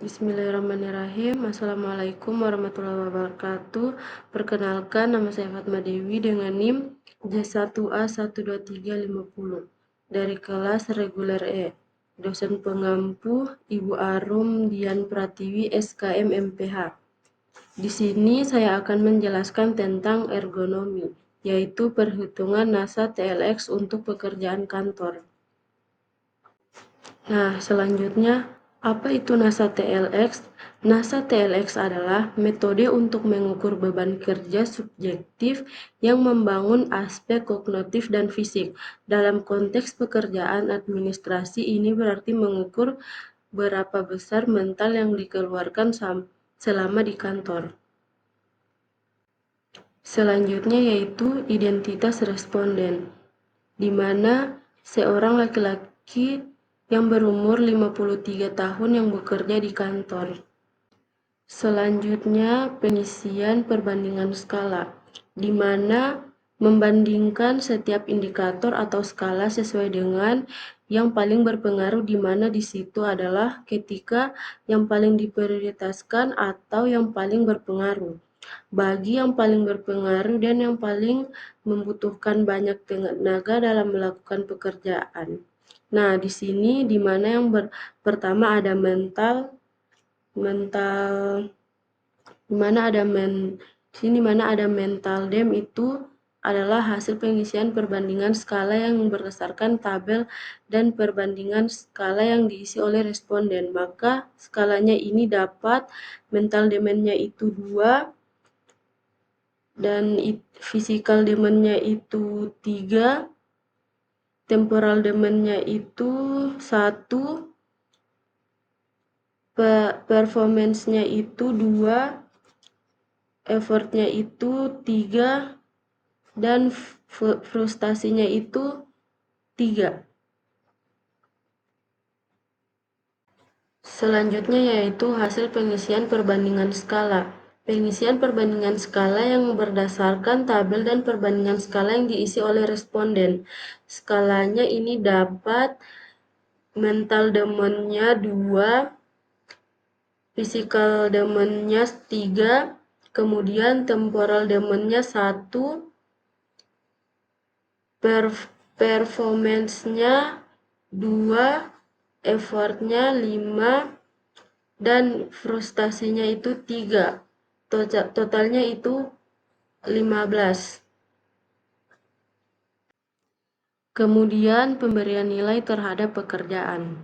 Bismillahirrahmanirrahim. Assalamualaikum warahmatullahi wabarakatuh. Perkenalkan, nama saya Fatma Dewi dengan NIM J1A12350 dari kelas reguler E. Dosen pengampu Ibu Arum Dian Pratiwi SKM MPH. Di sini saya akan menjelaskan tentang ergonomi, yaitu perhitungan NASA TLX untuk pekerjaan kantor. Nah, selanjutnya, apa itu NASA TLX? NASA TLX adalah metode untuk mengukur beban kerja subjektif yang membangun aspek kognitif dan fisik. Dalam konteks pekerjaan administrasi, ini berarti mengukur berapa besar mental yang dikeluarkan selama di kantor. Selanjutnya yaitu identitas responden, di mana seorang laki-laki yang berumur 53 tahun yang bekerja di kantor. Selanjutnya, pengisian perbandingan skala, di mana membandingkan setiap indikator atau skala sesuai dengan yang paling berpengaruh, di mana di situ adalah ketika yang paling diprioritaskan atau yang paling berpengaruh. Bagi yang paling berpengaruh dan yang paling membutuhkan banyak tenaga dalam melakukan pekerjaan. Nah, di sini di mana yang pertama ada mental di mana ada mental dem itu adalah hasil pengisian perbandingan skala yang berdasarkan tabel dan perbandingan skala yang diisi oleh responden. Maka skalanya ini dapat mental demandnya itu 2 dan physical demand-nya itu 3, temporal demand-nya itu 1, performance-nya itu 2, effort-nya itu 3, dan frustasinya itu 3. Selanjutnya yaitu hasil pengisian perbandingan skala. Pengisian perbandingan skala yang berdasarkan tabel dan perbandingan skala yang diisi oleh responden. Skalanya ini dapat mental demand-nya 2, physical demand-nya 3, kemudian temporal demand-nya 1, performance-nya 2, effort-nya 5, dan frustasinya itu 3. Totalnya itu 15. Kemudian pemberian nilai terhadap pekerjaan.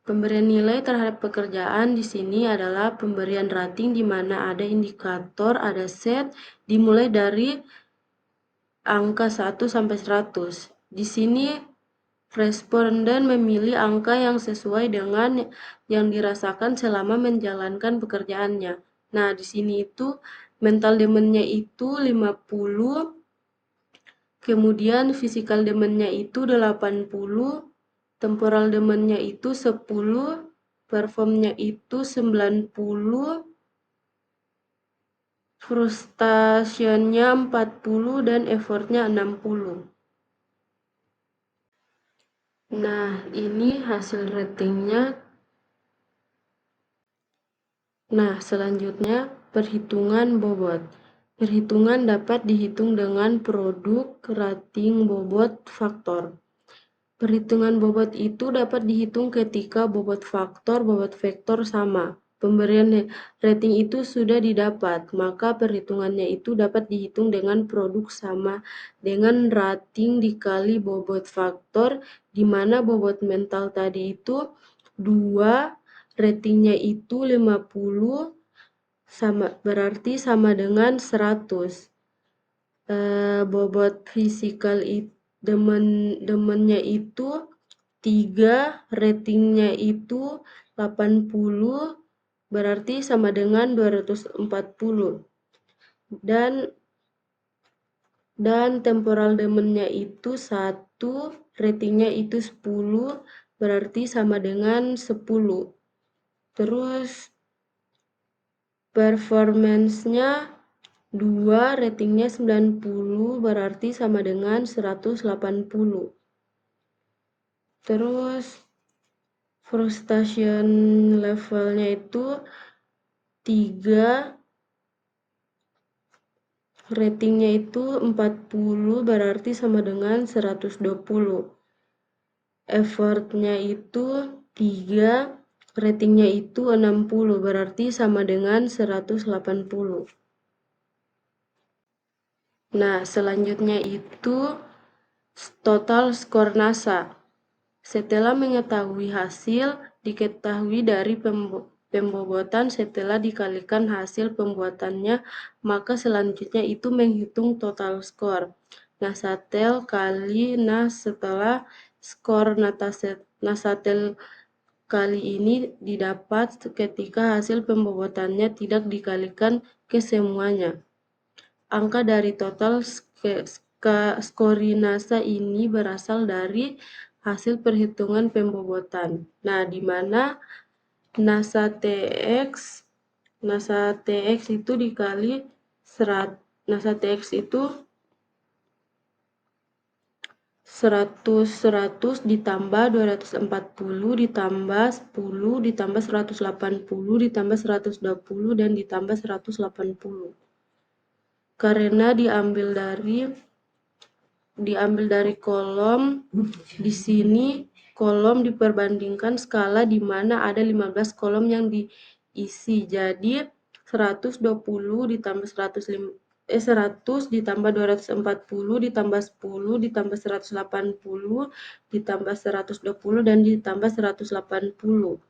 Pemberian nilai terhadap pekerjaan di sini adalah pemberian rating, di mana ada indikator, ada set, dimulai dari angka 1 sampai 100. Di sini responden memilih angka yang sesuai dengan yang dirasakan selama menjalankan pekerjaannya. Nah, di sini itu mental demand-nya itu 50, kemudian physical demand-nya itu 80, temporal demand-nya itu 10, perform-nya itu 90, frustration-nya 40, dan effort-nya 60. Nah, ini hasil ratingnya. Nah, selanjutnya perhitungan bobot. Perhitungan dapat dihitung dengan produk rating bobot faktor. Perhitungan bobot itu dapat dihitung ketika bobot faktor, bobot vektor sama. Pemberian rating itu sudah didapat, maka perhitungannya itu dapat dihitung dengan produk sama dengan rating dikali bobot faktor, di mana bobot mental tadi itu 2, ratingnya itu 50, berarti sama dengan 100. Bobot physical demand-nya itu 3, ratingnya itu 80, berarti sama dengan 240. Dan temporal demand-nya itu 1, ratingnya itu 10, berarti sama dengan 10. Terus performance-nya 2, ratingnya 90, berarti sama dengan 180. Terus frustration levelnya itu 3, ratingnya itu 40 berarti sama dengan 120. Effortnya itu 3, ratingnya itu 60 berarti sama dengan 180. Nah, selanjutnya itu total skor NASA. Setelah mengetahui hasil, diketahui dari pembobotan setelah dikalikan hasil pembuatannya, maka selanjutnya itu menghitung total skor. Nasatel kali setelah skor Nasatel kali ini didapat ketika hasil pembobotannya tidak dikalikan ke semuanya. Angka dari total skorinasa ini berasal dari hasil perhitungan pembobotan. Nah, di mana NASA TX itu dikali NASA TX itu 100 ditambah 240 ditambah 10 ditambah 180 ditambah 120 dan ditambah 180. Karena diambil dari kolom, di sini kolom diperbandingkan skala di mana ada 15 kolom yang diisi. Jadi 120 ditambah 100 ditambah 240 ditambah 10 ditambah 180 ditambah 120 dan ditambah 180.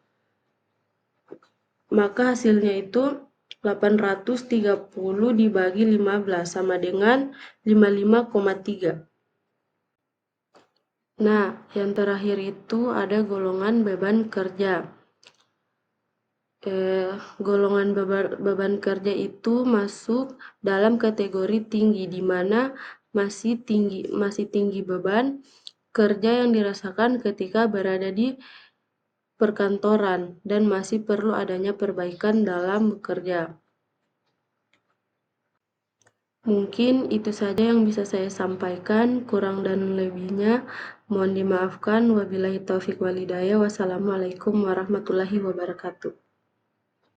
Maka hasilnya itu 830 dibagi 15 sama dengan 55,3. Nah, yang terakhir itu ada golongan beban kerja. Golongan beban kerja itu masuk dalam kategori tinggi, di mana masih tinggi beban kerja yang dirasakan ketika berada di perkantoran dan masih perlu adanya perbaikan dalam bekerja. Mungkin itu saja yang bisa saya sampaikan, kurang dan lebihnya mohon dimaafkan. Wabillahi taufik walhidayah. Wassalamualaikum warahmatullahi wabarakatuh.